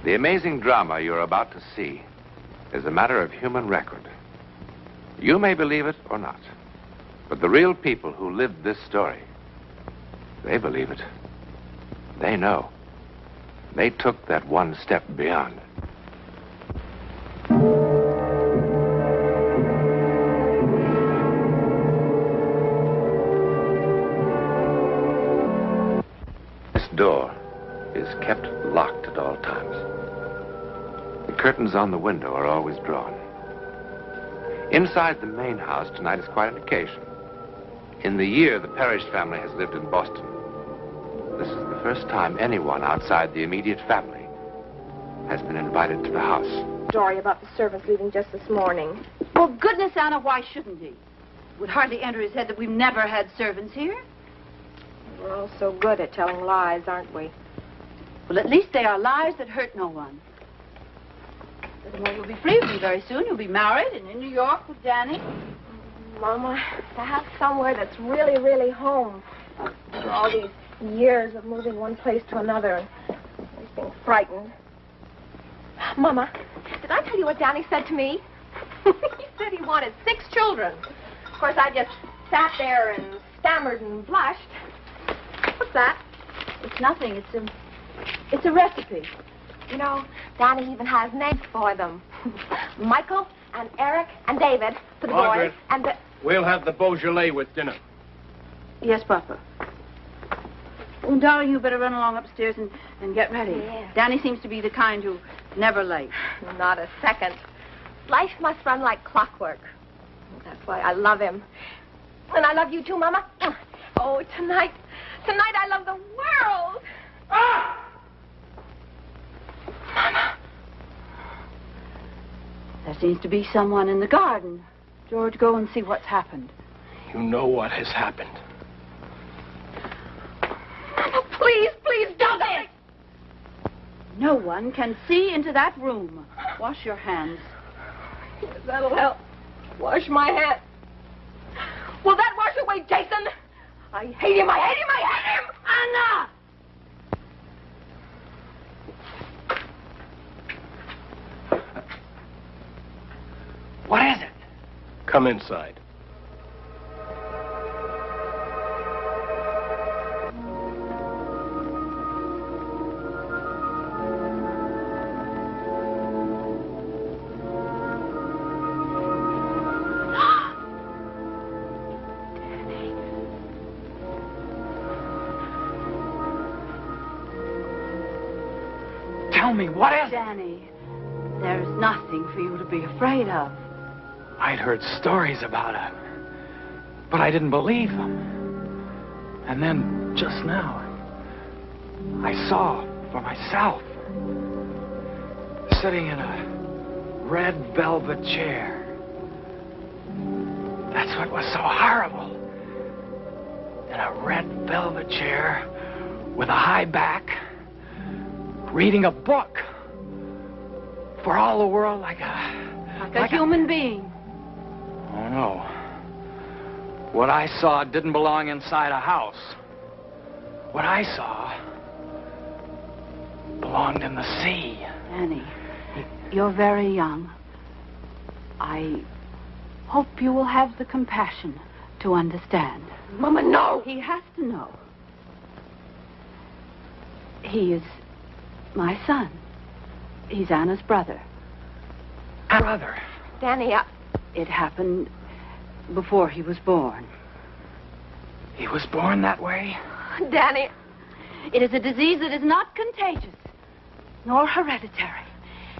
The amazing drama you're about to see is a matter of human record. You may believe it or not, but the real people who lived this story, they believe it. They know. They took that one step beyond. This door is kept locked at all times. The curtains on the window are always drawn. Inside the main house tonight is quite an occasion. In the year the Parrish family has lived in Boston, this is the first time anyone outside the immediate family has been invited to the house. Story about the servants leaving just this morning. Well, goodness, Anna, why shouldn't he? It would hardly enter his head that we've never had servants here. We're all so good at telling lies, aren't we? Well, at least they are lies that hurt no one. Well, you'll be free of me very soon. You'll be married and in New York with Danny. Mama, to have somewhere that's really, really home. After all these years of moving one place to another and always being frightened. Mama, did I tell you what Danny said to me? He said he wanted 6 children. Of course, I just sat there and stammered and blushed. What's that? It's nothing. It's a recipe. You know, Danny even has names for them. Michael and Eric and David for the Margaret, boys. And the... We'll have the Beaujolais with dinner. Yes, Papa. Oh, darling, you better run along upstairs and get ready. Yes. Danny seems to be the kind who never late. Not a second. Life must run like clockwork. That's why I love him. And I love you too, Mama. Oh, tonight I love the world. Ah! Mama. There seems to be someone in the garden. George, go and see what's happened. You know what has happened. Mama, please, please don't. No one can see into that room. Wash your hands. Yes, that'll help. Wash my hands. Will that wash away Jason? I hate him, I hate him, I hate him! Anna! What is it? Come inside. Tell me, what is it? Danny, there's nothing for you to be afraid of. I'd heard stories about it, but I didn't believe them. And then, just now, I saw for myself, sitting in a red velvet chair. That's what was so horrible. In a red velvet chair with a high back, reading a book for all the world like a human being. Oh, no. What I saw didn't belong inside a house. What I saw belonged in the sea. Annie, you're very young. I hope you will have the compassion to understand. Mama, no! He has to know. He is my son. He's Anna's brother. Brother? Danny, It happened before he was born. He was born that way? Danny. It is a disease that is not contagious, nor hereditary.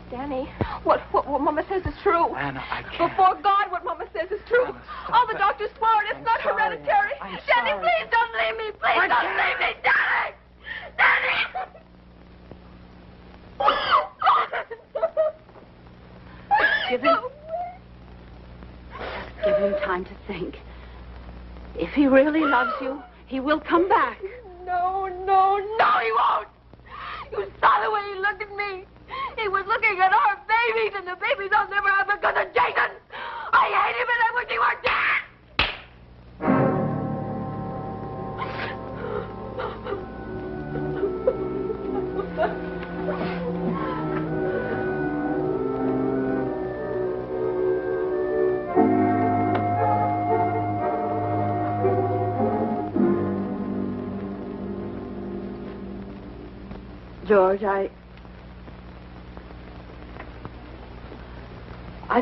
Danny, what Mama says is true. Anna, I can't. Before God, what Mama says is true. Anna, stop All the it. doctors swore it. It's not sorry. hereditary. I'm Danny, sorry. please don't leave me. Please don't leave me. Danny! Danny! Give him time to think. If he really loves you, he will come back. No, he won't. You saw the way he looked at me. He was looking at our babies, and the babies I'll never have because of Jason. I hate him, and I wish he were dead. George, I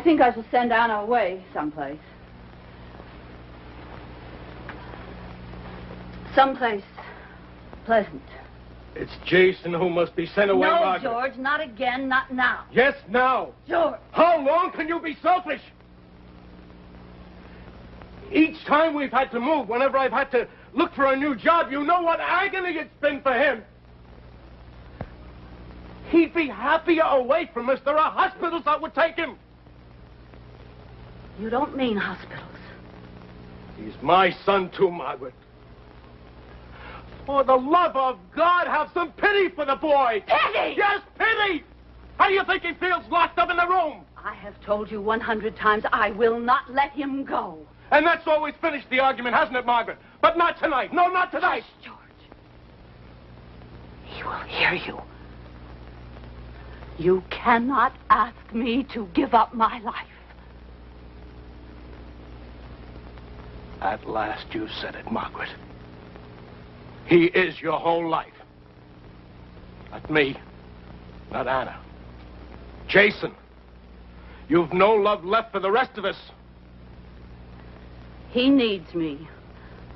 think I shall send Anna away someplace. Someplace pleasant. It's Jason who must be sent away, No, Margaret. George, not again, not now. Yes, now. George. How long can you be selfish? Each time we've had to move, whenever I've had to look for a new job, you know what agony it's been for him. He'd be happier away from us. There are hospitals that would take him. You don't mean hospitals. He's my son, too, Margaret. For the love of God, have some pity for the boy. Pity? Yes, pity! How do you think he feels locked up in the room? I have told you 100 times I will not let him go. And that's always finished the argument, hasn't it, Margaret? But not tonight. No, not tonight. Hush, George. He will hear you. You cannot ask me to give up my life. At last you said it, Margaret. He is your whole life. Not me. Not Anna. Jason. You've no love left for the rest of us. He needs me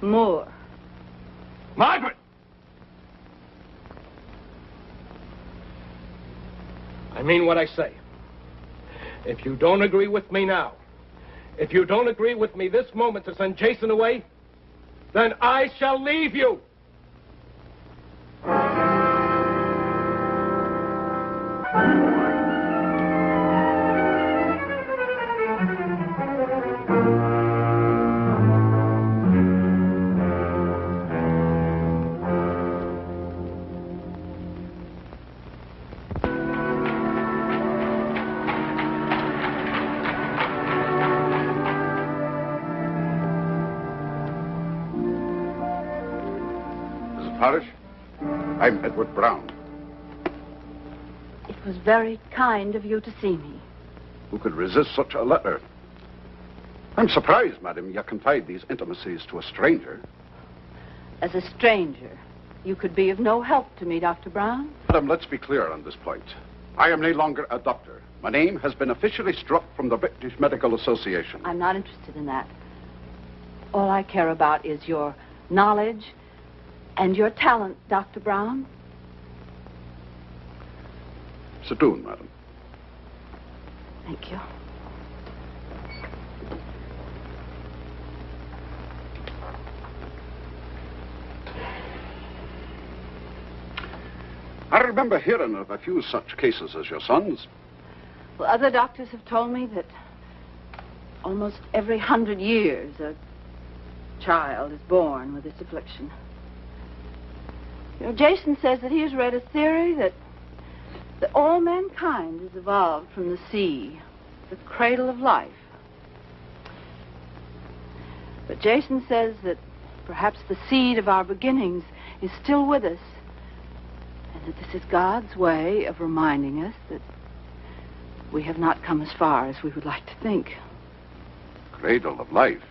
more. Margaret! I mean what I say. If you don't agree with me now, if you don't agree with me this moment to send Jason away, then I shall leave you. Parrish, I'm Edward Brown. It was very kind of you to see me. Who could resist such a letter? I'm surprised, madam, you confide these intimacies to a stranger. As a stranger, you could be of no help to me, Dr. Brown. Madam, let's be clear on this point. I am no longer a doctor. My name has been officially struck from the British Medical Association. I'm not interested in that. All I care about is your knowledge and your talent, Dr. Brown. Sit down, madam. Thank you. I remember hearing of a few such cases as your son's. Well, other doctors have told me that almost every 100 years a child is born with this affliction. You know, Jason says that he has read a theory that all mankind has evolved from the sea, the cradle of life. But Jason says that perhaps the seed of our beginnings is still with us, and that this is God's way of reminding us that we have not come as far as we would like to think. Cradle of life.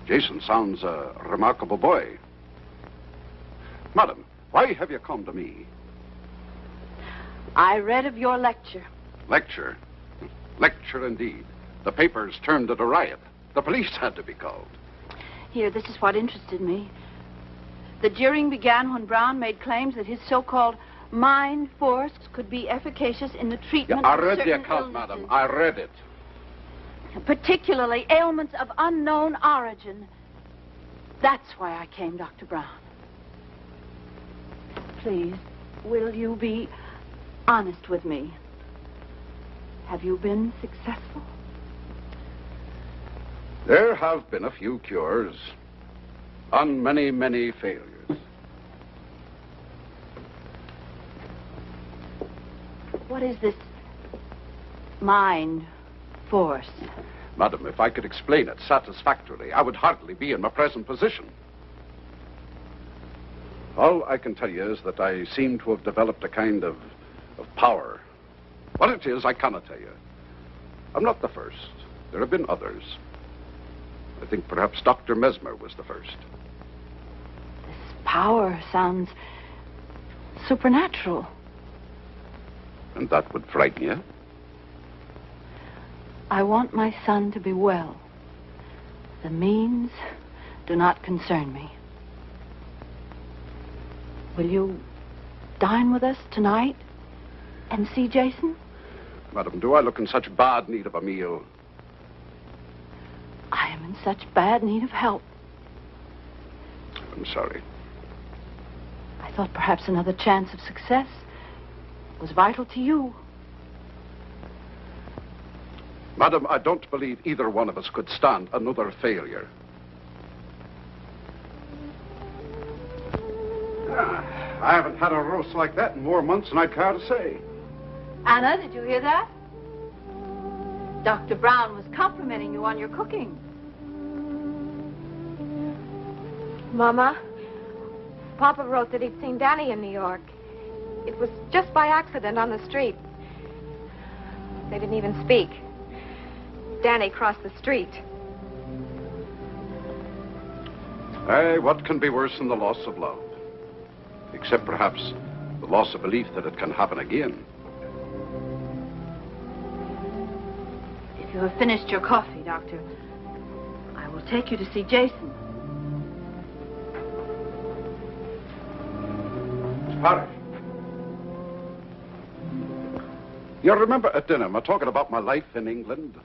Jason sounds a remarkable boy. Madam, why have you come to me? I read of your lecture. Lecture? Lecture indeed. The papers termed it a riot. The police had to be called. Here, this is what interested me. The jeering began when Brown made claims that his so-called mind force could be efficacious in the treatment I of read the certain account, illnesses, madam. I read it. particularly ailments of unknown origin. That's why I came, Dr. Brown. Please, will you be honest with me? Have you been successful? There have been a few cures, and many, many failures. What is this mind force? Madam, if I could explain it satisfactorily, I would hardly be in my present position. All I can tell you is that I seem to have developed a kind of power. What it is, I cannot tell you. I'm not the first. There have been others. I think perhaps Dr. Mesmer was the first. This power sounds supernatural. And that would frighten you? I want my son to be well. The means do not concern me. Will you dine with us tonight and see Jason? Madam, do I look in such bad need of a meal? I am in such bad need of help. I'm sorry. I thought perhaps another chance of success was vital to you. Madam, I don't believe either one of us could stand another failure. I haven't had a roast like that in more months than I care to say. Anna, did you hear that? Dr. Brown was complimenting you on your cooking. Mama, Papa wrote that he'd seen Danny in New York. It was just by accident on the street. They didn't even speak. Danny crossed the street. Aye, what can be worse than the loss of love? Except perhaps the loss of belief that it can happen again. If you have finished your coffee, Doctor, I will take you to see Jason. Parrish. You remember at dinner, me talking about my life in England?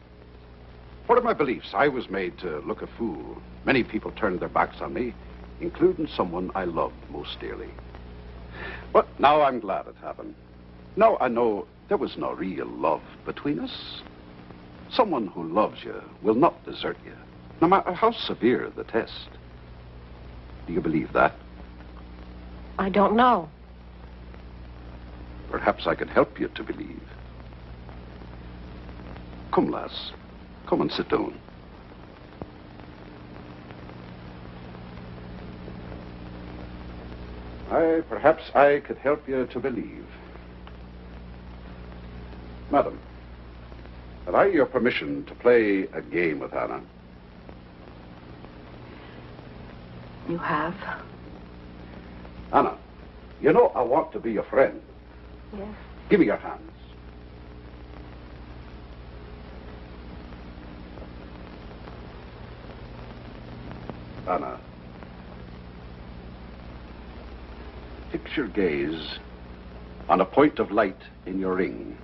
What are my beliefs? I was made to look a fool. Many people turned their backs on me, including someone I loved most dearly. But now I'm glad it happened. Now I know there was no real love between us. Someone who loves you will not desert you, no matter how severe the test. Do you believe that? I don't know. Perhaps I could help you to believe. Come, lass. Come and sit down. Perhaps I could help you to believe. Madam, have I your permission to play a game with Anna? You have? Anna, you know I want to be your friend. Yes. Give me your hands. Anna, fix your gaze on a point of light in your ring.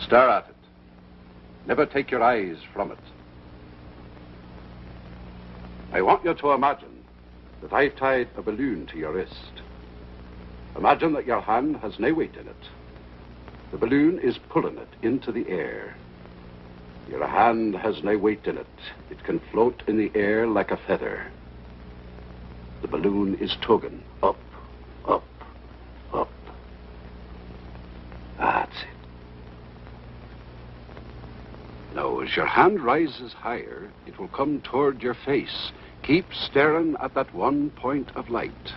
Stare at it. Never take your eyes from it. I want you to imagine that I've tied a balloon to your wrist. Imagine that your hand has no weight in it. The balloon is pulling it into the air. Your hand has no weight in it. It can float in the air like a feather. The balloon is tugging up, up, up. That's it. Now, as your hand rises higher, it will come toward your face. Keep staring at that one point of light.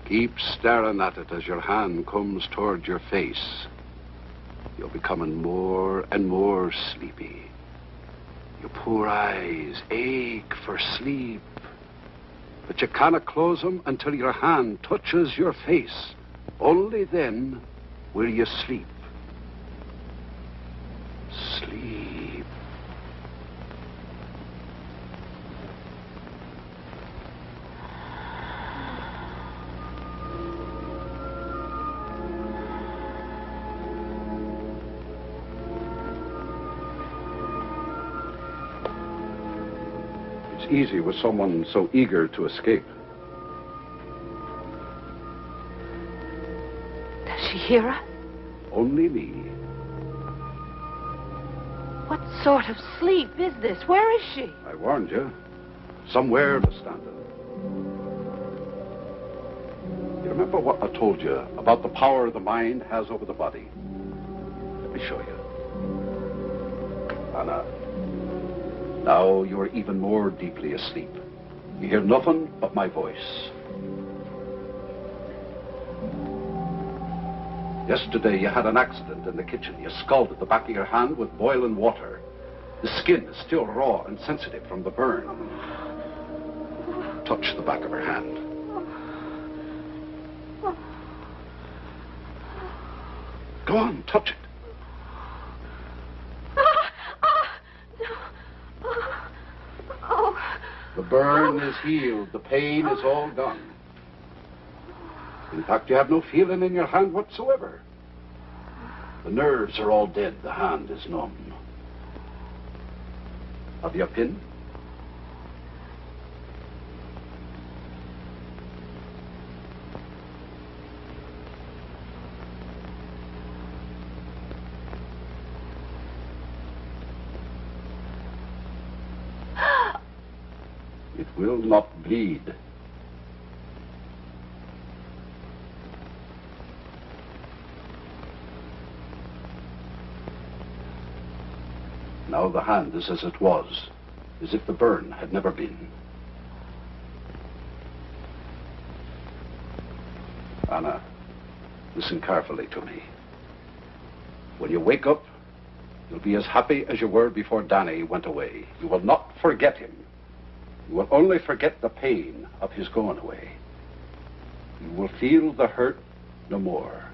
Keep staring at it as your hand comes toward your face. You're becoming more and more sleepy. Your poor eyes ache for sleep. But you cannot close them until your hand touches your face. Only then will you sleep. Sleep. It's easy with someone so eager to escape. Does she hear us? Only me. What sort of sleep is this? Where is she? I warned you. Somewhere to stand it. You remember what I told you about the power the mind has over the body? Let me show you. Anna, now you are even more deeply asleep. You hear nothing but my voice. Yesterday you had an accident in the kitchen. You scalded the back of your hand with boiling water. The skin is still raw and sensitive from the burn. Touch the back of her hand. Go on, touch it. The burn is healed. The pain is all gone. In fact, you have no feeling in your hand whatsoever. The nerves are all dead. The hand is numb. Have you a pin? It will not bleed. Now the hand is as it was, as if the burn had never been. Anna, listen carefully to me. When you wake up, you'll be as happy as you were before Danny went away. You will not forget him. You will only forget the pain of his going away. You will feel the hurt no more.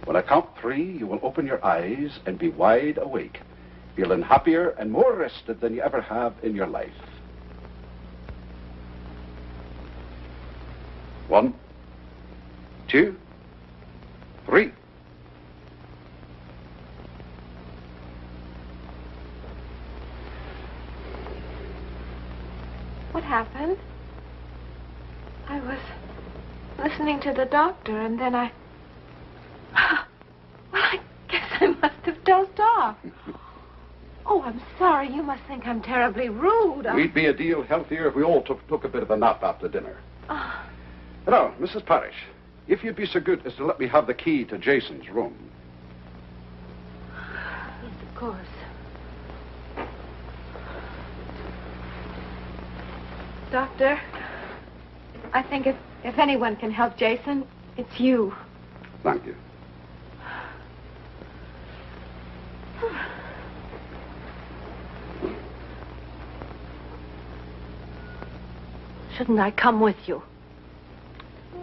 When I count 3, you will open your eyes and be wide awake, feeling happier and more rested than you ever have in your life. 1, 2, 3. What happened? I was listening to the doctor, and then I... Well, I guess I must have dozed off. Oh, I'm sorry. You must think I'm terribly rude. We'd be a deal healthier if we all took a bit of a nap after dinner. Now, Mrs. Parrish, if you'd be so good as to let me have the key to Jason's room. Yes, of course. Doctor, I think if anyone can help Jason, it's you. Thank you. Shouldn't I come with you?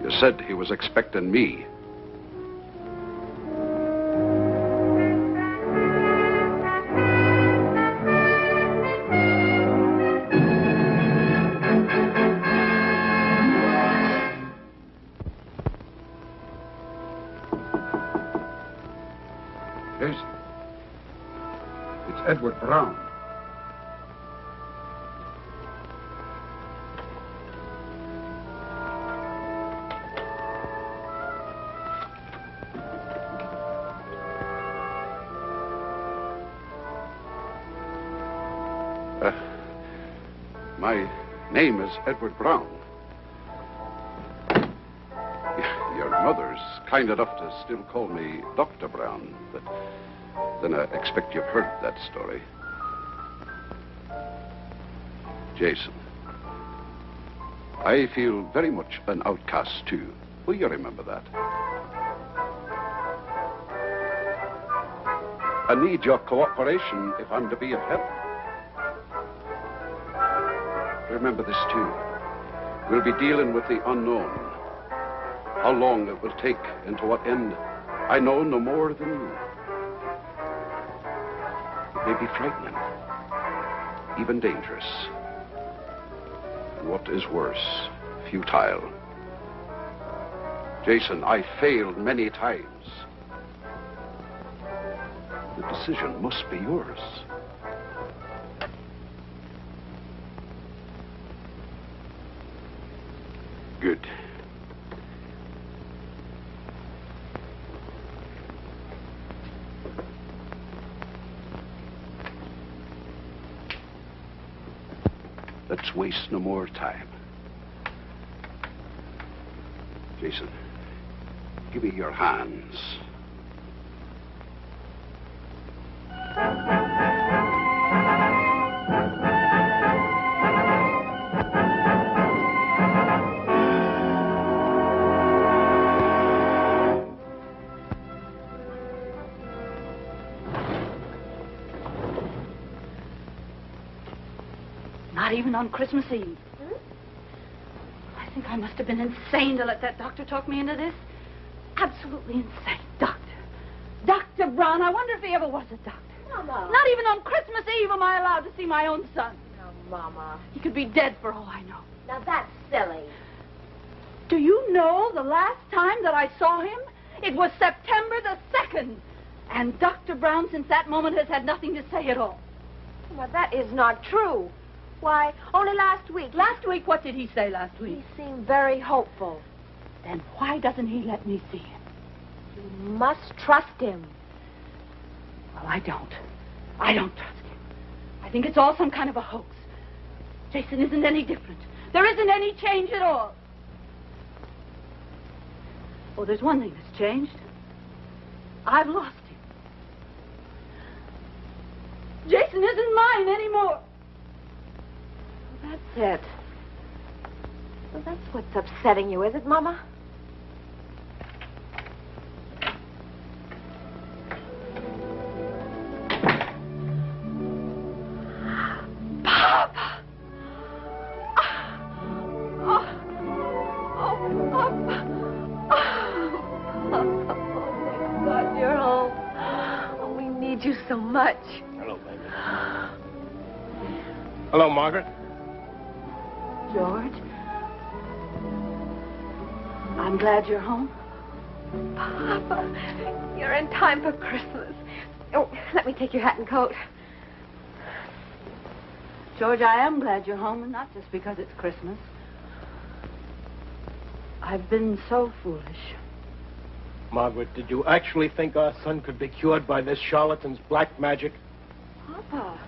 You said he was expecting me. Jason, it's Edward Brown. My name is Edward Brown. Your mother's kind enough to still call me Dr. Brown, but then I expect you've heard that story. Jason, I feel very much an outcast, too. Will you remember that? I need your cooperation if I'm to be of help. Remember this, too. We'll be dealing with the unknown. How long it will take and to what end, I know no more than you. It may be frightening, even dangerous. And what is worse, futile. Jason, I failed many times. The decision must be yours. Good. Let's waste no more time. Jason, give me your hands. Not even on Christmas Eve. I think I must have been insane to let that doctor talk me into this. absolutely insane. Dr. Brown, I wonder if he ever was a doctor. Mama. Not even on Christmas Eve am I allowed to see my own son. No, Mama. He could be dead for all I know. Now, that's silly. Do you know the last time that I saw him? It was September the 2nd. And Dr. Brown, since that moment, has had nothing to say at all. Well, that is not true. Why, only last week. Last week, what did he say last week? He seemed very hopeful. Then why doesn't he let me see him? You must trust him. Well, I don't. I don't trust him. I think it's all some kind of a hoax. Jason isn't any different. There isn't any change at all. Oh, there's one thing that's changed. I've lost him. Jason isn't mine anymore. Well, that's it. Well, that's what's upsetting you, is it, Mama? Papa! God, you're home. Oh, we need you so much. Hello, baby. Hello, Margaret. George? I'm glad you're home. Papa, you're in time for Christmas. Oh, let me take your hat and coat. George, I am glad you're home, and not just because it's Christmas. I've been so foolish. Margaret, did you actually think our son could be cured by this charlatan's black magic? Papa,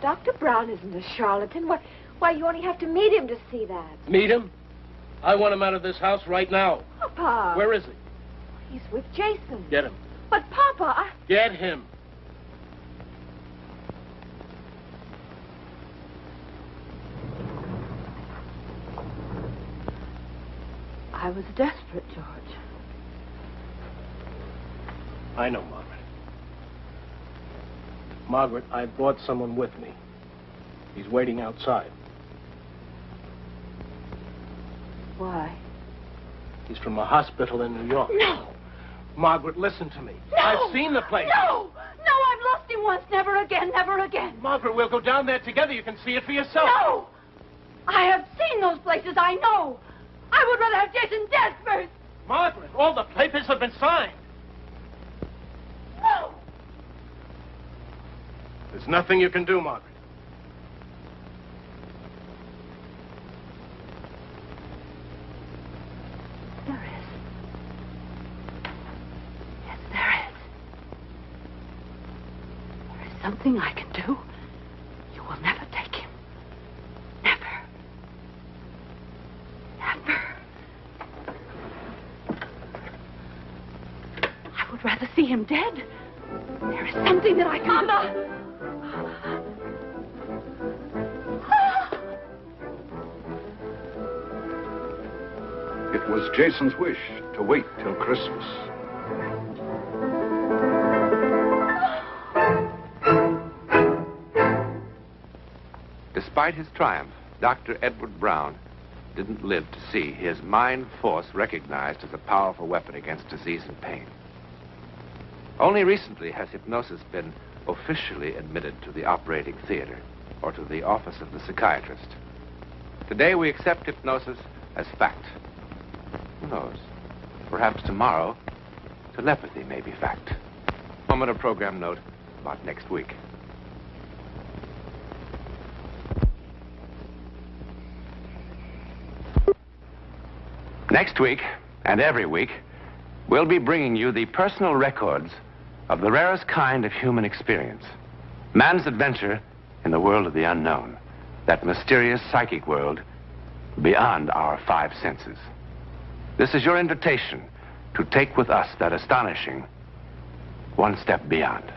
Dr. Brown isn't a charlatan. Why, you only have to meet him to see that. Meet him? I want him out of this house right now. Papa. Where is he? He's with Jason. Get him. But, Papa, Get him. I was desperate, George. I know, Margaret. Margaret, I brought someone with me. He's waiting outside. Why? He's from a hospital in New York. No! Margaret, listen to me. No! I've seen the place. No! No, I've lost him once. Never again, never again. Margaret, we'll go down there together. You can see it for yourself. No! I have seen those places, I know. I would rather have Jason dead first. Margaret, all the papers have been signed. No! There's nothing you can do, Margaret. There is. Yes, there is. There is something I can do. You will never take him. Never. Never. I would rather see him dead. There is something that I can do. Mama! It was Jason's wish to wait till Christmas. Despite his triumph, Dr. Edward Brown didn't live to see his mind force recognized as a powerful weapon against disease and pain. Only recently has hypnosis been officially admitted to the operating theater or to the office of the psychiatrist. Today we accept hypnosis as fact. Who knows? Perhaps tomorrow, telepathy may be fact. Moment of program note about next week. Next week, and every week, we'll be bringing you the personal records of the rarest kind of human experience. Man's adventure in the world of the unknown. That mysterious psychic world beyond our five senses. This is your invitation to take with us that astonishing one step beyond.